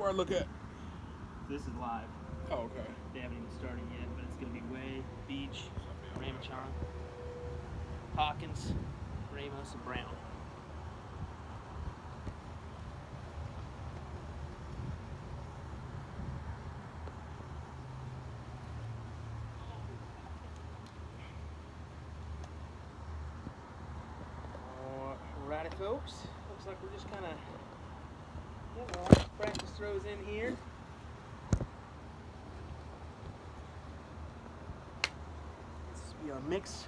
Where I look at? This is live. Oh, okay. They haven't even started yet, but it's going to be Way, Beach, Ramachan, Hawkins, Ramos, and Brown. Alrighty, folks. Looks like we're just kind of practice throws in here. This will be our mix.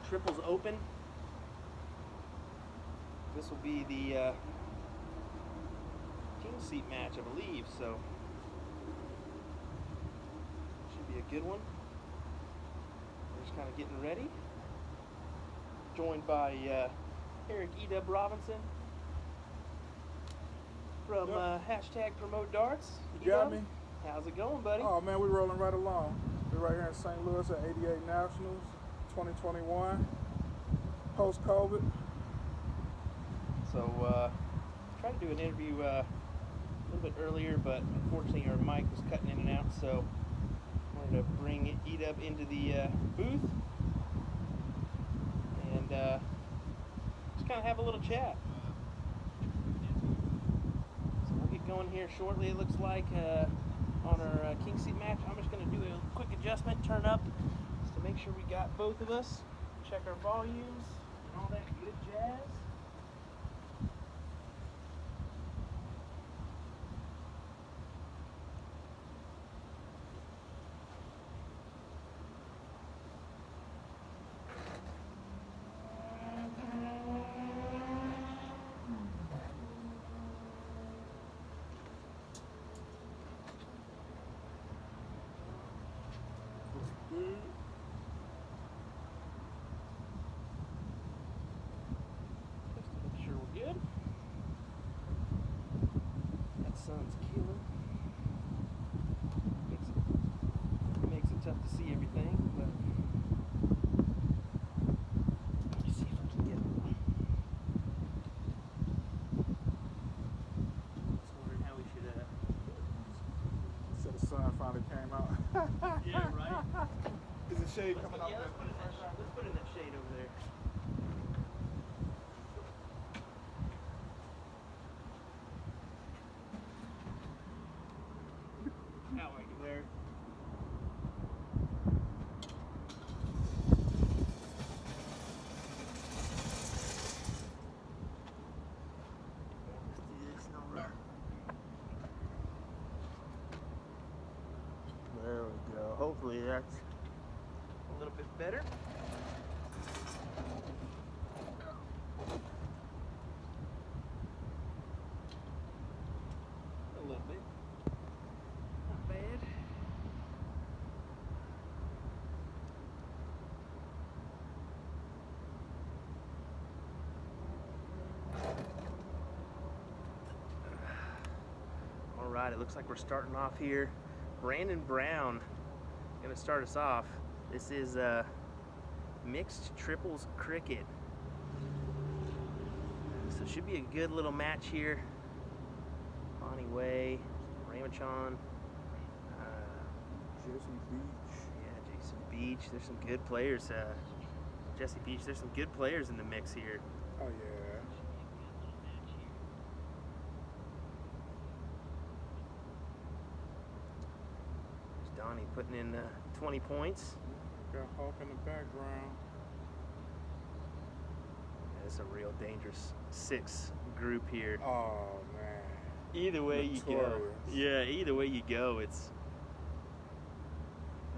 Triples open. This will be the king seat match, I believe, so should be a good one. We're just kind of getting ready. Joined by Eric Edubb Robinson from hashtag Promotedarts. You got me? How's it going, buddy? Oh man, we're rolling right along. We're right here in St. Louis at 88 Nationals 2021, post-COVID. So tried to do an interview a little bit earlier, but unfortunately our mic was cutting in and out, so wanted to bring Edubb into the booth and just kind of have a little chat. So we'll get going here shortly, it looks like, on our king seat match. I'm just going to do a quick adjustment, turn up, just to make sure we got both of us, check our volumes, and all that good jazz. Just to make sure we're good. That sun's killing. Makes it tough to see everything, but let me see if I can get it. Just wondering how we should So the sun finally came out. yeah, right? Is the shade coming out? Yeah, let's put it in that shade over there. How are you there? Let's do this number. There we go. Hopefully that's a little bit better. A little bit. Not bad. All right, it looks like we're starting off here. Brandon Brown gonna start us off. This is mixed triples cricket. So it should be a good little match here. Bonnie Way, Ramachan, Jesse Beach. yeah, Jason Beach. There's some good players. Jesse Beach. There's some good players in the mix here. Oh yeah. There's Donnie putting in 20 points. Got Hawk in the background. Yeah, it's a real dangerous 6 group here. Oh man. Either way you go. Notorious. Yeah, either way you go, it's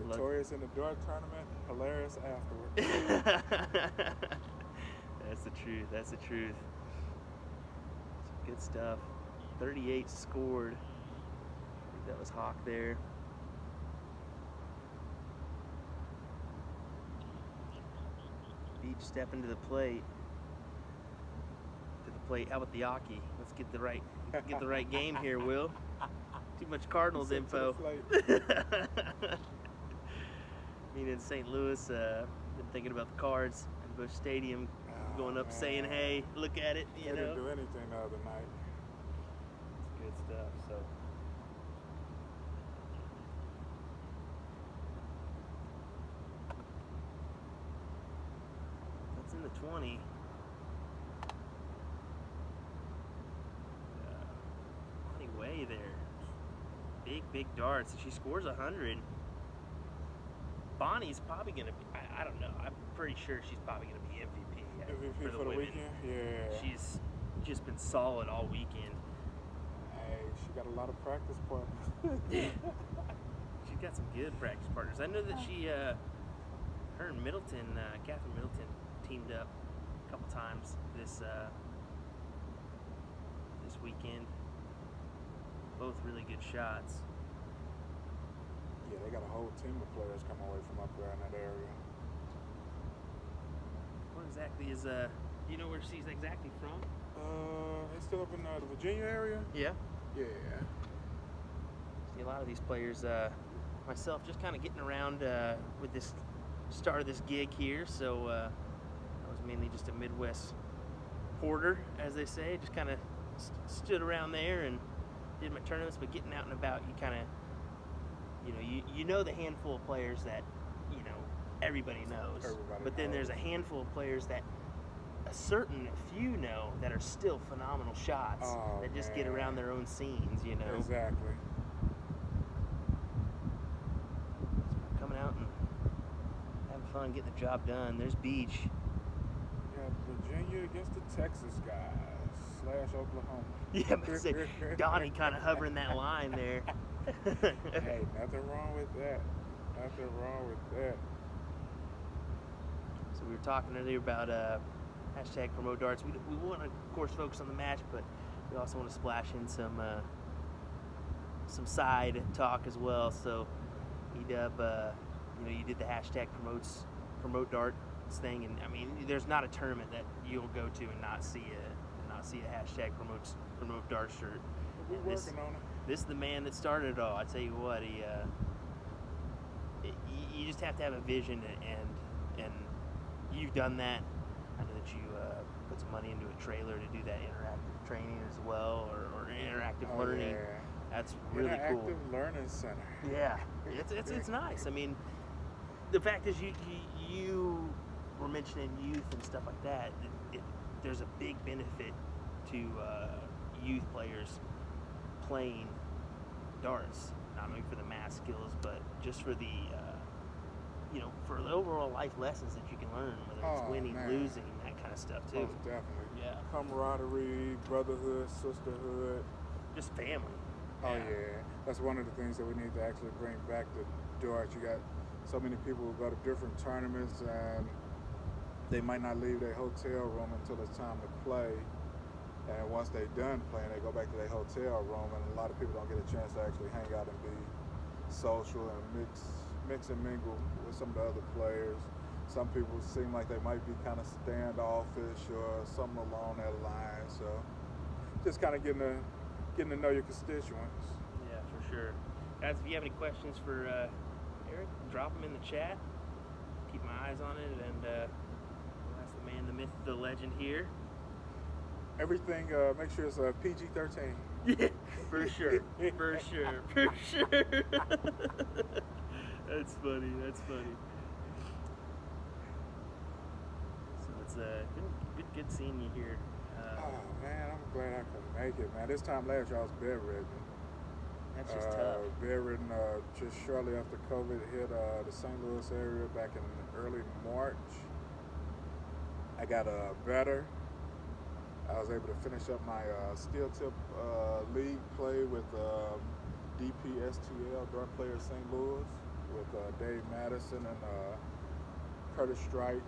Notorious in the dart tournament, hilarious afterward. That's the truth. That's the truth. Some good stuff. 38 scored. I think that was Hawk there. Beach stepping to the plate. To the plate. How about the Aki? Let's get the right game here, Will. Too much Cardinals info. Being in St. Louis, been thinking about the Cards in Busch Stadium, going up saying, hey, look at it, They didn't do anything the other night. It's good stuff. So. That's in the 20. Way there. Big darts. She scores 100. Bonnie's probably gonna be, I don't know. I'm pretty sure she's probably gonna be MVP, MVP for the weekend? Yeah. She's just been solid all weekend. Hey, she got a lot of practice partners. She's got some good practice partners. I know that she, her and Middleton, Catherine Middleton, teamed up a couple times this weekend. Both really good shots. Yeah, they got a whole team of players coming away from up there in that area. What exactly is, do you know where she's exactly from? They still up in the Virginia area? Yeah. Yeah. See a lot of these players, myself just kind of getting around with this start of this gig here, so I was mainly just a Midwest porter, as they say, just kind of stood around there and did my tournaments, but getting out and about, you kind of, you know the handful of players that, everybody knows. But then there's a handful of players that a certain few know that are still phenomenal shots that just get around their own scenes, Exactly. So coming out and having fun, getting the job done. There's Beach. Yeah, Virginia against the Texas guys. / Oklahoma. Yeah, but say, Donnie kind of hovering that line there. Hey, nothing wrong with that. Nothing wrong with that. So we were talking earlier about hashtag Promotedarts. We want to, of course, focus on the match, but we also want to splash in some side talk as well. So, Edubb, you did the hashtag Promotedarts thing, and I mean, there's not a tournament that you'll go to and not see a hashtag Promotedarts shirt. We're working on it. This is the man that started it all. I tell you what, you just have to have a vision, and you've done that. I know that you put some money into a trailer to do that interactive training as well, or interactive learning. Yeah. That's really cool. Interactive Learning Center. Yeah, it's nice. I mean, the fact is you were mentioning youth and stuff like that. There's a big benefit to youth players playing darts, not only for the math skills, but just for the for the overall life lessons that you can learn, whether it's winning, losing, that kind of stuff too. Most definitely. Yeah. Camaraderie, brotherhood, sisterhood. Just family. Oh yeah, that's one of the things that we need to actually bring back to darts. You got so many people who go to different tournaments and they might not leave their hotel room until it's time to play. And once they're done playing, they go back to their hotel room, and a lot of people don't get a chance to actually hang out and be social and mix and mingle with some of the other players. Some people seem like they might be kind of standoffish or something along that line. So just kind of getting to know your constituents. Yeah, for sure. Guys, if you have any questions for Eric, drop them in the chat. Keep my eyes on it, and that's the man, the myth, the legend here. Everything, make sure it's PG-13. Yeah, for sure. For sure. That's funny. So it's good seeing you here. Oh man, I'm glad I could make it, man. This time last year I was bedridden. That's just tough. Bedridden just shortly after COVID hit the St. Louis area back in early March. I got better. I was able to finish up my steel tip league play with DPSTL, Dart Players St. Louis, with Dave Madison and Curtis Strike,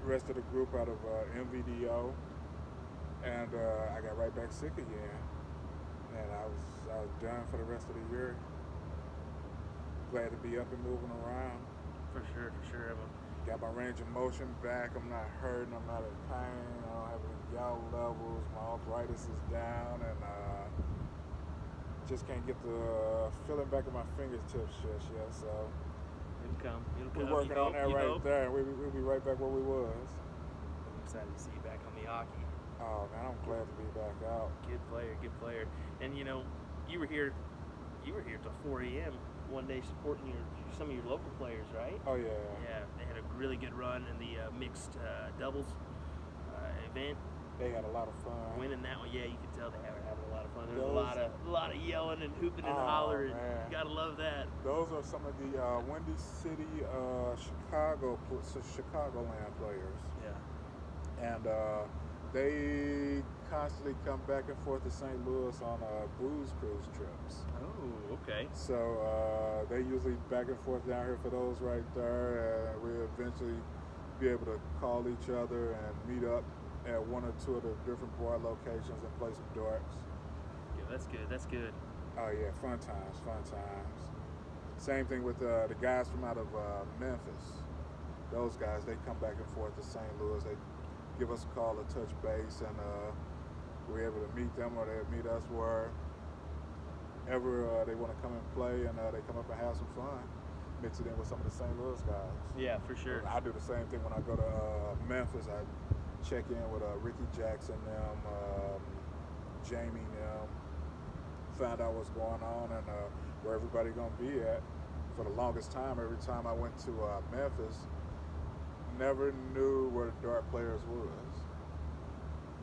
the rest of the group out of MVDO. And I got right back sick again. And I was done for the rest of the year. Glad to be up and moving around. For sure. Got my range of motion back. I'm not hurting. I'm not in pain. I don't have any gout levels. My arthritis is down, and just can't get the feeling back in my fingertips just yet. So it'll come. We're working on that right there. We'll be right back where we was. I'm excited to see you back on the hockey. Oh man, I'm glad to be back out. Good player. And you were here till 4 a.m. one day supporting some of your local players, right? Oh yeah. Yeah, they had a really good run in the mixed doubles event. They had a lot of fun. Winning that one, yeah, you could tell they were having a lot of fun. There was Those- a lot of yelling and hooping and Oh, hollering. man. You gotta love that. Those are some of the Windy City, Chicagoland players, Yeah. and they constantly come back and forth to St. Louis on booze cruise trips. Oh, okay. So they usually back and forth down here for those right there, and we eventually be able to call each other and meet up at one or two of the different bar locations and play some darts. Yeah, that's good. That's good. Oh yeah, fun times, fun times. Same thing with the guys from out of Memphis. Those guys, they come back and forth to St. Louis. They give us a call to touch base, and we're able to meet them, or they meet us wherever they want to come and play, and they come up and have some fun. Mix it in with some of the St. Louis guys. Yeah, for sure. I do the same thing when I go to Memphis. I check in with Ricky Jackson, them, Jamie, them, find out what's going on and where everybody gonna be at. For the longest time, every time I went to Memphis, never knew where the dart players was.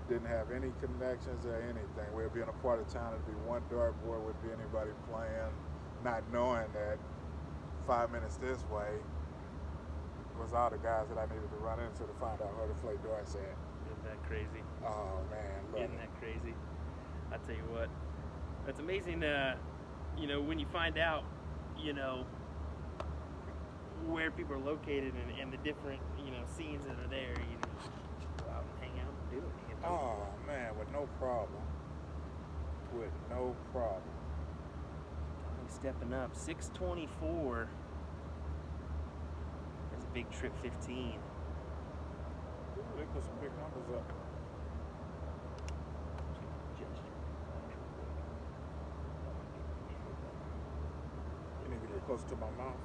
Didn't have any connections or anything. We'd be in a part of town, it'd be one dart board, would be anybody playing, not knowing that 5 minutes this way was all the guys that I needed to run into to find out where to play darts at. Isn't that crazy? Oh man, Isn't that crazy? I tell you what, that's amazing. When you find out, where people are located and the different, scenes that are there, just go out and hang out and do it. Oh man, with no problem. With no problem. Stepping up, 624. There's a big trip 15. They put some big numbers up. You need to get closer to my mouth.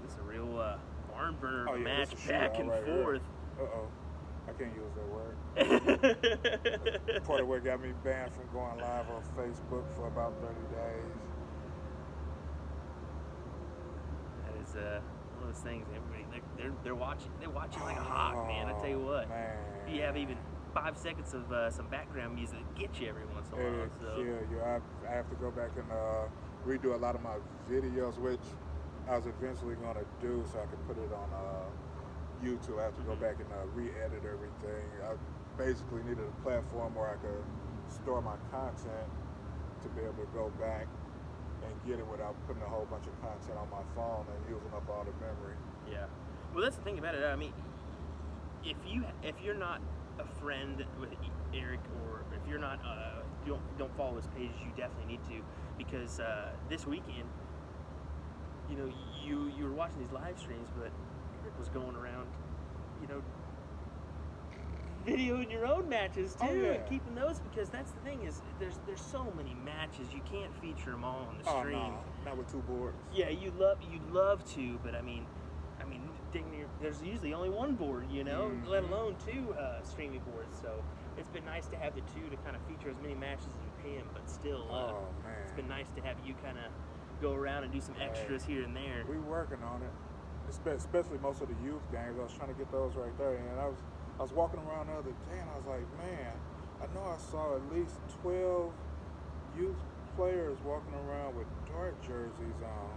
This is a real barn burner Oh, yeah, match, this is back shootout and right here. forth. Uh-oh. I can't use that word. Part of what got me banned from going live on Facebook for about 30 days. That is one of those things. Everybody, they're watching. They're watching like a hawk, man. I tell you what. Man. You have even 5 seconds of some background music that gets you every once in a while. It'll So. kill you. I have to go back and redo a lot of my videos, which I was eventually going to do so I could put it on YouTube. I have to go back and re-edit everything. I basically needed a platform where I could store my content to be able to go back and get it without putting a whole bunch of content on my phone and using up all the memory. Yeah. Well, that's the thing about it. I mean, if you're not a friend with Eric, or if you're not don't follow his page, you definitely need to, because this weekend, you were watching these live streams, but Eric was going around, videoing your own matches too, Oh, yeah. and keeping those, because that's the thing is there's so many matches, you can't feature them all on the stream. Oh, no. Not with 2 boards. Yeah, you'd love to, but I mean, there's usually only 1 board, Mm-hmm. let alone 2 streaming boards. So it's been nice to have the 2 to kind of feature as many matches as you can, but still, Oh, man. it's been nice to have you kind of go around and do some extras here and there. We working on it, especially most of the youth games. I was trying to get those right there, and I was walking around the other day, and I was like, man, I know I saw at least 12 youth players walking around with dart jerseys on.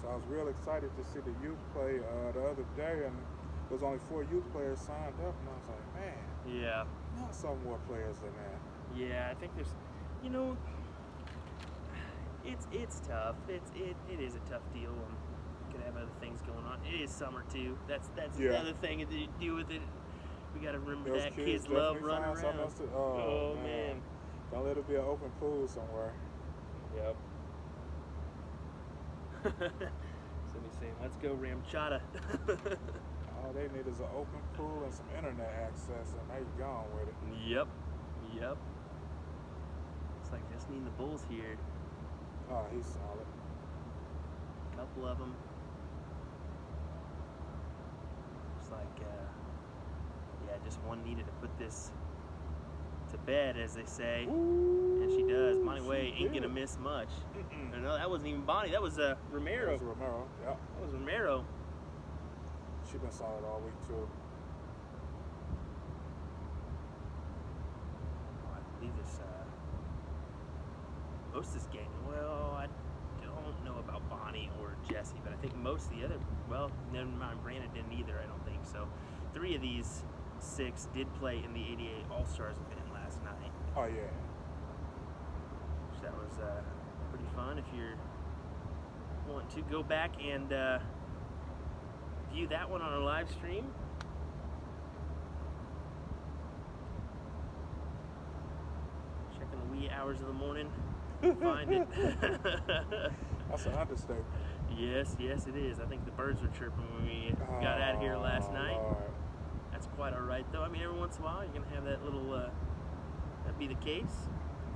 So I was real excited to see the youth play the other day, and there was only 4 youth players signed up, and I was like, man, Yeah. not some more players than that. Yeah, I think there's, it's tough. It is a tough deal. You could have other things going on. It is summer too. That's Yeah. the other thing to deal with it. We got to remember Those that kids love definitely running find something around. else to- oh, man. Don't let it be an open pool somewhere. Yep. Somebody saying, "Let's go, Ramchata." All they need is an open pool and some internet access, and they gone with it. Yep. Looks like just need the Bulls here. Oh, he's solid. A couple of them. Looks like, yeah, just one needed to put this to bed, as they say. Ooh, And she does. Bonnie she Way ain't gonna did. miss much. No, that wasn't even Bonnie. That was Romero. That was Romero. Yep. That was Romero. She been solid all week too. I believe this. Most of this game. Well, I don't know about Bonnie or Jesse, but I think most of the other. Well, never mind. Brandon didn't either. I don't think so. 3 of these 6 did play in the 88 All-Stars event last night. Oh yeah. So that was pretty fun. If you want to go back and view that one on our live stream, checking the wee hours of the morning, find it. That's an understatement. Yes, it is. I think the birds were chirping when we got out of here last night. Lord. That's quite all right, though. I mean, every once in a while, you're gonna have that little. That'd be the case.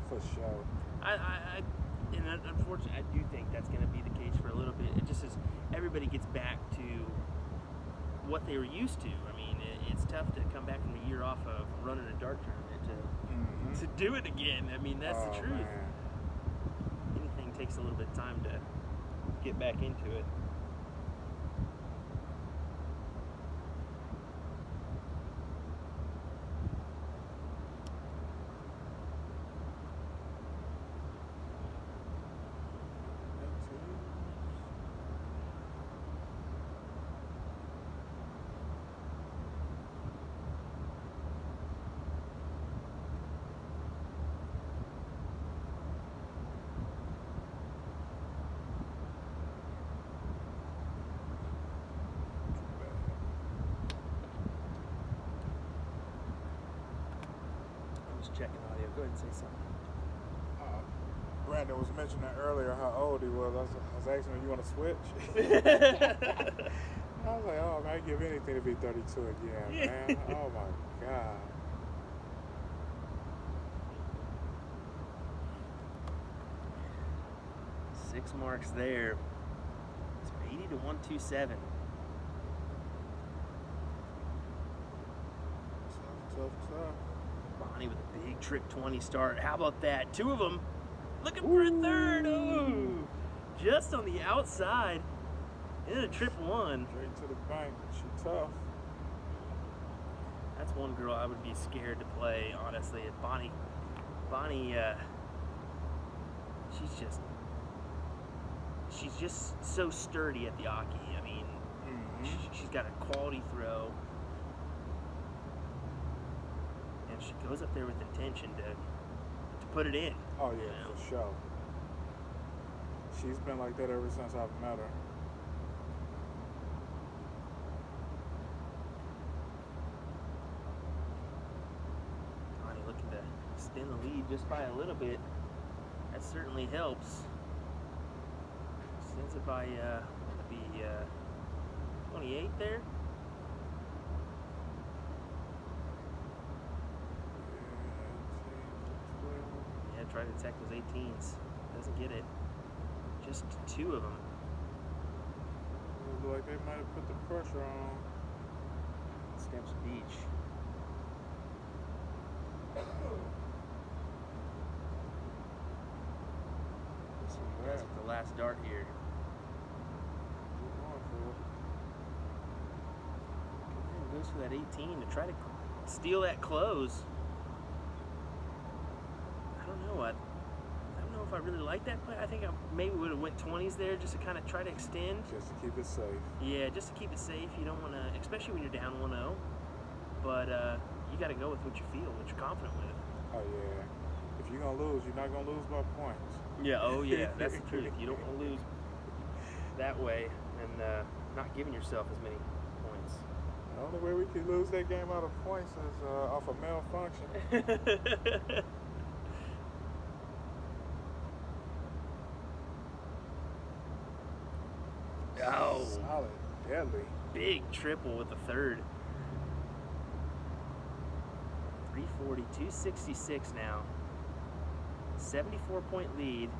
For sure. And unfortunately, I do think that's going to be the case for a little bit. It just is, everybody gets back to what they were used to. I mean, it's tough to come back from a year off of running a dart tournament to do it again. I mean, that's the truth. Man. Anything takes a little bit of time to get back into it. Checking audio. Go ahead and say something. Brandon was mentioning earlier how old he was. I was asking him, you want to switch? I was like, oh man, I'd give anything to be 32 again, man. Oh my God. Six marks there. It's 80 to 127. Tough. Bonnie with a big trip 20 start. How about that? 2 of them looking for a third. Oh, just on the outside. And a trip 1. Straight to the bank. She tough. That's one girl I would be scared to play, honestly. Bonnie, she's just so sturdy at the Aki. I mean, she's got a quality throw. She goes up there with intention to put it in. Oh yeah, for sure. She's been like that ever since I've met her. Bonnie looking to extend the lead just by a little bit. That certainly helps. Extends it by 28 there. Try to attack those 18s. Doesn't get it. Just 2 of them. Looks like they might have put the pressure on. Steps Beach. Let's see what guys with the last dart here. Goes for that 18 to try to steal that close. I don't know if I really like that play. I think I maybe would have went 20s there just to kind of try to extend. Just to keep it safe. Yeah, just to keep it safe. You don't want to, especially when you're down 1-0. But you got to go with what you feel, what you're confident with. Oh yeah. If you're gonna lose, you're not gonna lose by points. Yeah. Oh yeah. That's the truth. You don't want to lose that way and not giving yourself as many points. The only way we could lose that game out of points is off a malfunction. Oh, solid, deadly. Big triple with the third. 340, 266 now. 74-point lead.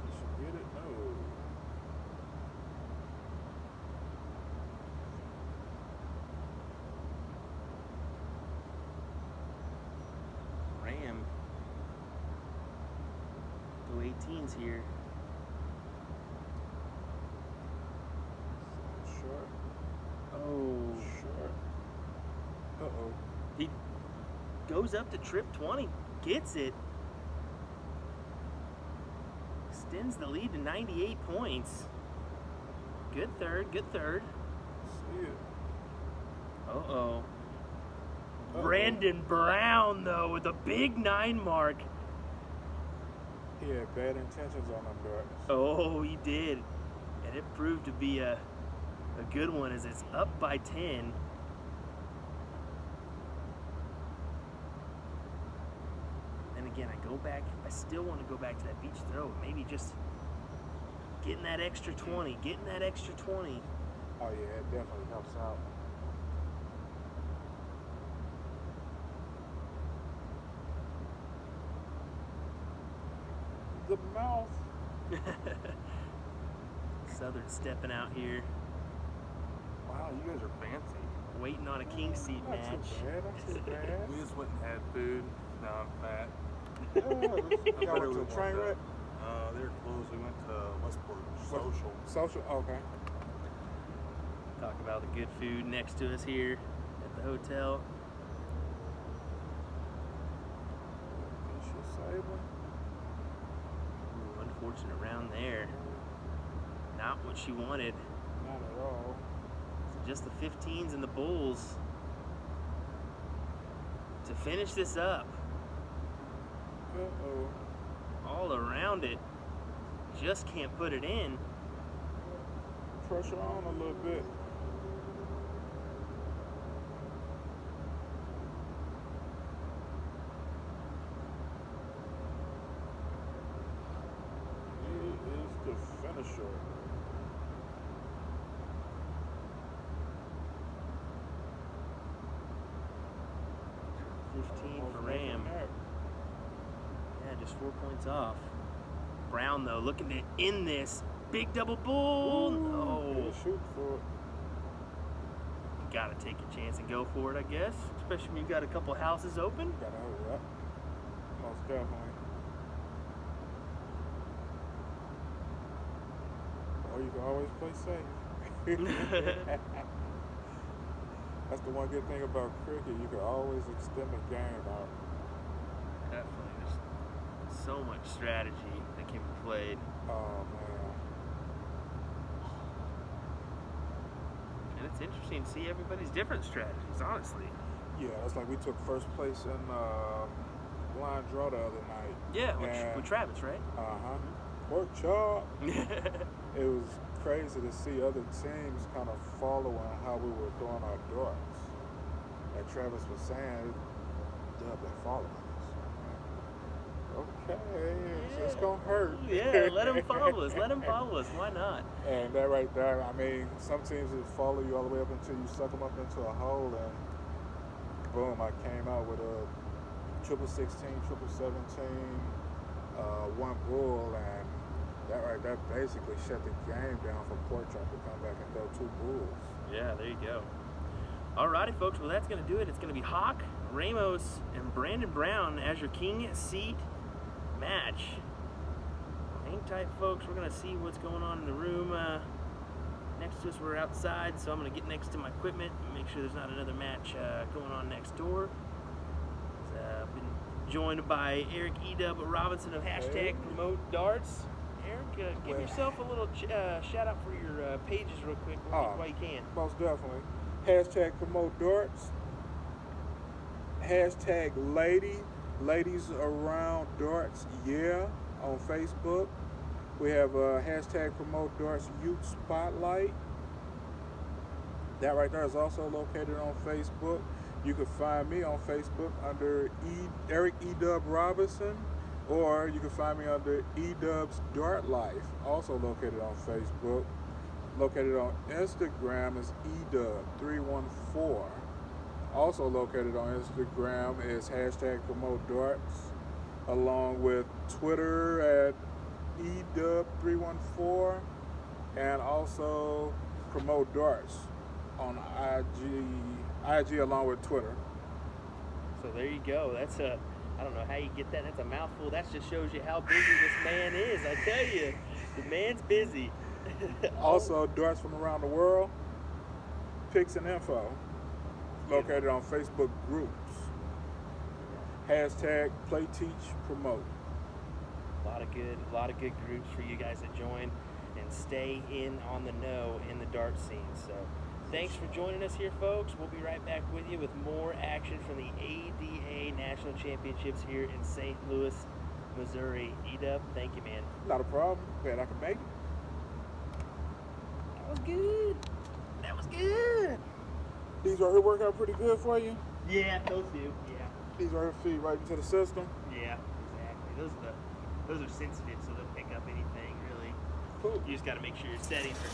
You should get it? No. 15s here. Short. Oh. Short. Uh-oh. He goes up to trip 20, gets it. Extends the lead to 98 points. Good third, good third. See it. Uh-oh. Uh-oh. Brandon Brown, though, with a big 9 mark. He had bad intentions on them darts. Oh, he did. And it proved to be a good one as it's up by 10. And again, I still want to go back to that beach throw. Maybe just getting that extra 20, getting that extra 20. Oh yeah, it definitely helps out. The mouth. Southern stepping out here, Wow, you guys are fancy. waiting on a king seat Not match. too bad, not too bad. We just went and had food. Now I'm fat. Yeah, you got better to we a train want wreck? They're closed. We went to Westport Social. Social, okay. Talk about the good food next to us here at the hotel. Vicious Saber. Ooh, unfortunate round there. Not what she wanted. Not at all. Just the 15s and the bulls to finish this up. Uh-oh. All around it. Just can't put it in. Pressure on a little bit. He is the finisher. For Ram. Yeah, just 4 points off. Brown, though, looking to end this. Big double bull. No. Shoot for it. Gotta take a chance and go for it, I guess. Especially when you've got a couple houses open. Gotta hurry up. Most definitely. Or you can always play safe. That's the one good thing about cricket. You can always extend the game out. Definitely. There's so much strategy that can be played. Oh, man. And it's interesting to see everybody's different strategies, honestly. Yeah, it's like we took first place in blind draw the other night. Yeah, And- with Travis, right? Uh-huh. Pork chop. It was crazy to see other teams kind of following how we were throwing our darts. Like Travis was saying, they're following us. Okay, it's gonna hurt. Yeah, let them follow us. Let them follow us. Why not? And that right there, I mean, some teams will follow you all the way up until you suck them up into a hole, and boom, I came out with a 16, 17, one bull, and that right there basically shut the game down for Pork Chop to come back and throw 2 bulls. Yeah, there you go. Alrighty, folks. Well, that's going to do it. It's going to be Hawk, Ramos, and Brandon Brown as your king seat match. Hang tight, folks. We're going to see what's going on in the room next to us. We're outside, so I'm going to get next to my equipment and make sure there's not another match going on next door. I've been joined by Eric Edubb Robinson of hashtag Promotedarts. Eric, give yourself a little shout out for your pages real quick while you can. Most definitely. Hashtag Promotedarts. Hashtag Ladies Around Darts, yeah, on Facebook. We have hashtag Promotedarts Youth Spotlight. That right there is also located on Facebook. You can find me on Facebook under Eric Edubb Robinson, or you can find me under Edubb's Dart Life, also located on Facebook. Located on Instagram is Edubb314. Also located on Instagram is hashtag Promotedarts, along with Twitter at Edubb314, and also Promotedarts on IG along with Twitter. So there you go. That's I don't know how you get that. That's a mouthful. That just shows you how busy this man is. I tell you, the man's busy. Also, darts from around the world, pics and info, located on Facebook groups. Hashtag Play Teach Promote. A lot of good groups for you guys to join and stay in on the know in the dart scene. So thanks for joining us here, folks. We'll be right back with you with more action from the ADA National Championships here in St. Louis, Missouri. Edubb, thank you, man. Not a problem. Glad I can make it. That was good. That was good. These right here work out pretty good for you. Yeah, those do. Yeah. These right here feed right into the system. Yeah, exactly. Those are sensitive, so they'll pick up anything really. Cool. You just got to make sure your settings are